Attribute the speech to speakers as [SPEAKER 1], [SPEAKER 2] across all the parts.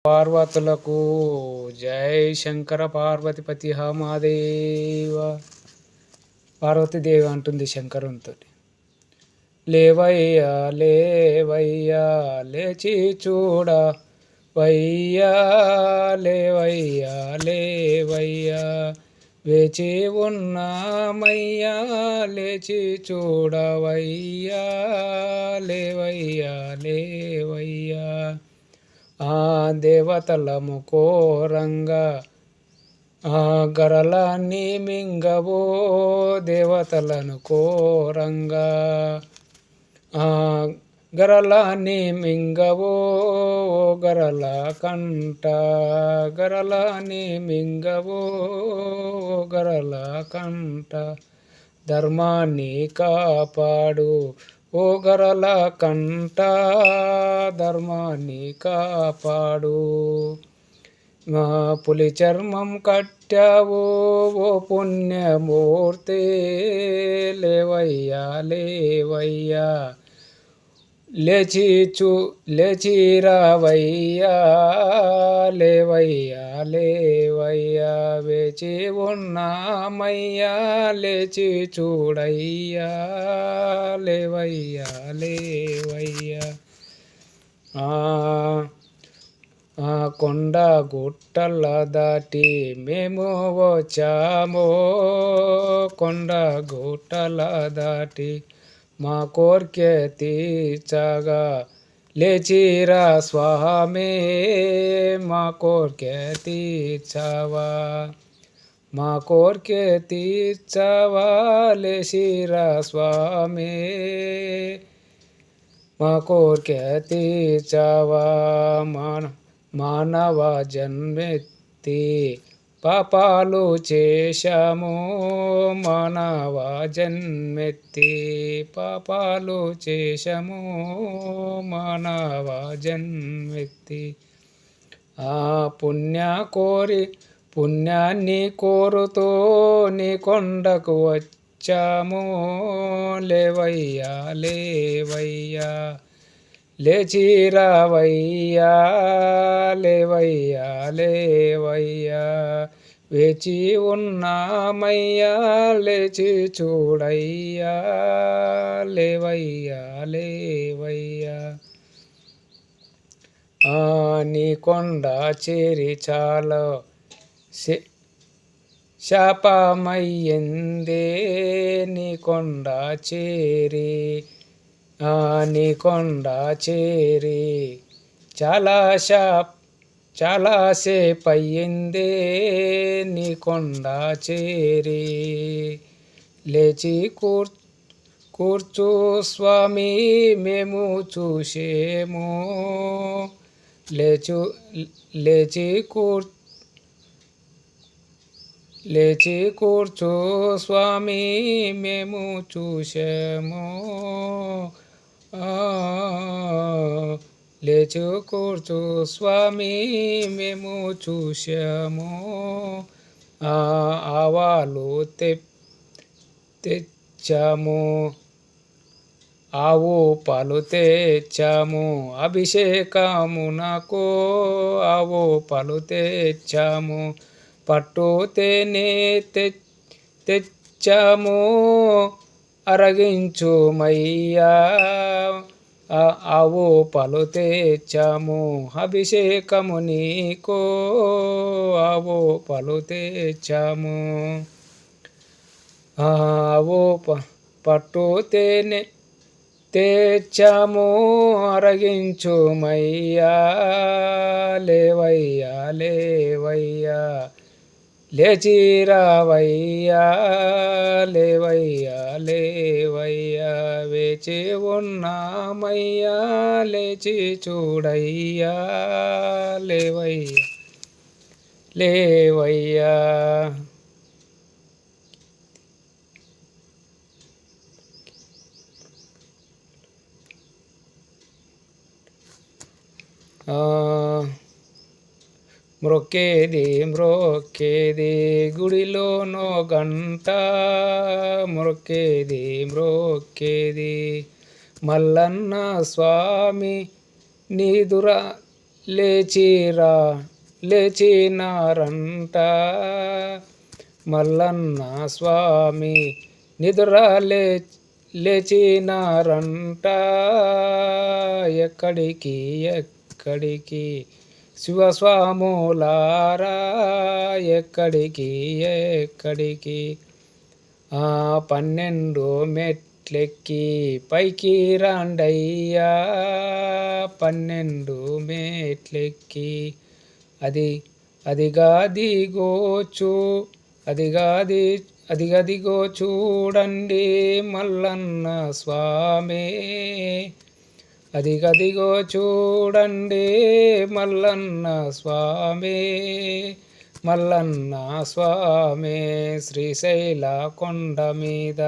[SPEAKER 1] పార్వతులకు జై శంకర పార్వతిపతి మహాదేవ. పార్వతీదేవి అంటుంది శంకరునితో, లేవయ్యా లేవయ్యా లేచి చూడ వయ్యా, లేవయ్యా లేవయ్యా వేచి ఉన్నామయ్యా, లేచి చూడవయ్యా, లేవయ్యా లేవయ్యా. ఆ దేవతలము కోరంగా గరలాన్ని మింగవో, దేవతలను కోరంగా గరలాన్ని మింగవో, గరల కంట గరలాన్ని మింగవో, గరల కంట ధర్మాన్ని కాపాడు ఓ గరల కంట, ధర్మాన్ని కాపాడు. పులి చర్మం కట్టావు ఓ పుణ్యమూర్తి, లేవయ్యా లేవయ్యా లేచిరావయ్యా, లేవయ్యా లేవయ్యా వేచి ఉన్నామయ్యా, లేచి చూడయ్యా, లేవయ్యా లేవయ్యా. కొండ గుట్టల దాటి మేము వచ్చామో, కొండ గుట్టల దాటి మా కోర్కె తీర్చగా, లేచిరా స్వామి మా కోర్కె తీర్చవా, మా కోర్కె తీర్చవా, లేచిరా స్వామి మా కోర్కె తీర్చవా. మానవ జన్మెత్తి పాపాలు చేశాము, మానవ జన్మెత్తి పాపాలు చేశాము, మానవ జన్మెత్తి పుణ్యాన్ని కోరుతూ నీ కొండకు వచ్చాము, లేవయ్యా లేవయ్యా లేచిరావయ్యా, లేవయ్యా లేవయ్యా వేచి ఉన్నామయ్యా, లేచి చూడయ్యా, లేవయ్యా లేవయ్యా. నీ కొండ చేరి చాలా శాపమయ్యిందే, నీ కొండ చేరి నీ కొండ చేరి చాలా సేపయ్యిందే, నీ కొండ చేరి లేచి కూర్చు స్వామి మేము చూసేము, లేచి కూర్చు స్వామి మేము చూసాము, లేచి కూర్చు స్వామి మేము చూసాము. ఆవాలు తెచ్చాము, ఆవు పాలు తెచ్చాము, అభిషేకమునకు ఆవు పాలు తెచ్చాము, పట్టు తేనె తెచ్చాము అరగించుమయ్యా, ఆవు పాలు తెచ్చాము అభిషేకము నీకో, ఆవు పాలు తెచ్చాము, ఆవు పట్టు తేనె తెచ్చాము అరగించుమయ్యా, లేవయ్యా లేవయ్యా లేచిరావయ్యా, లేవయ్యా లేవయ్యా వేచి ఉన్నామయ్యా, లేచి చూడయ్యా, లేవయ్యా లేవయ్యా. మ్రొక్కేది గుడిలోనో గంట, మ్రొక్కేది మల్లన్న స్వామి లేచిరా లేచినారంట మల్లన్న స్వామి నిద్ర లేచినారంట ఎక్కడికి ఎక్కడికి శివస్వాములారా ఎక్కడికి ఎక్కడికి 12 మెట్లెక్కి పైకి రాండయ్యా 12 మెట్లెక్కి అదిగదిగో చూడండి మల్లన్న స్వామి అదిగదిగో చూడండి మల్లన్న స్వామి శ్రీశైల కొండ మీద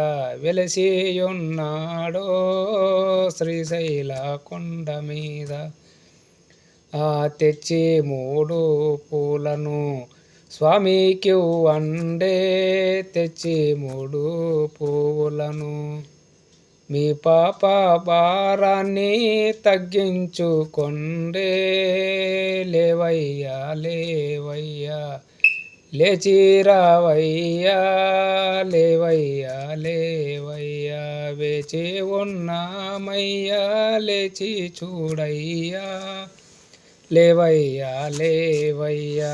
[SPEAKER 1] వెలసియున్నాడో శ్రీశైల కొండ మీద తెచ్చి 3 పూలను స్వామికి వండే తెచ్చి 3 పువ్వులను మీ పాప భారాన్ని తగ్గించుకొండే లేవయ్యా లేవయ్యా లేచిరావయ్యా లేవయ్యా లేవయ్యా వేచి ఉన్నామయ్యా లేచి చూడయ్యా లేవయ్యా లేవయ్యా.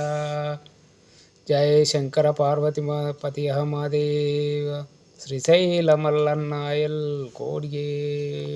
[SPEAKER 1] జై శంకర పార్వతీపతి మహాదేవ శ్రీశైల మల్లన్న కోడిగే.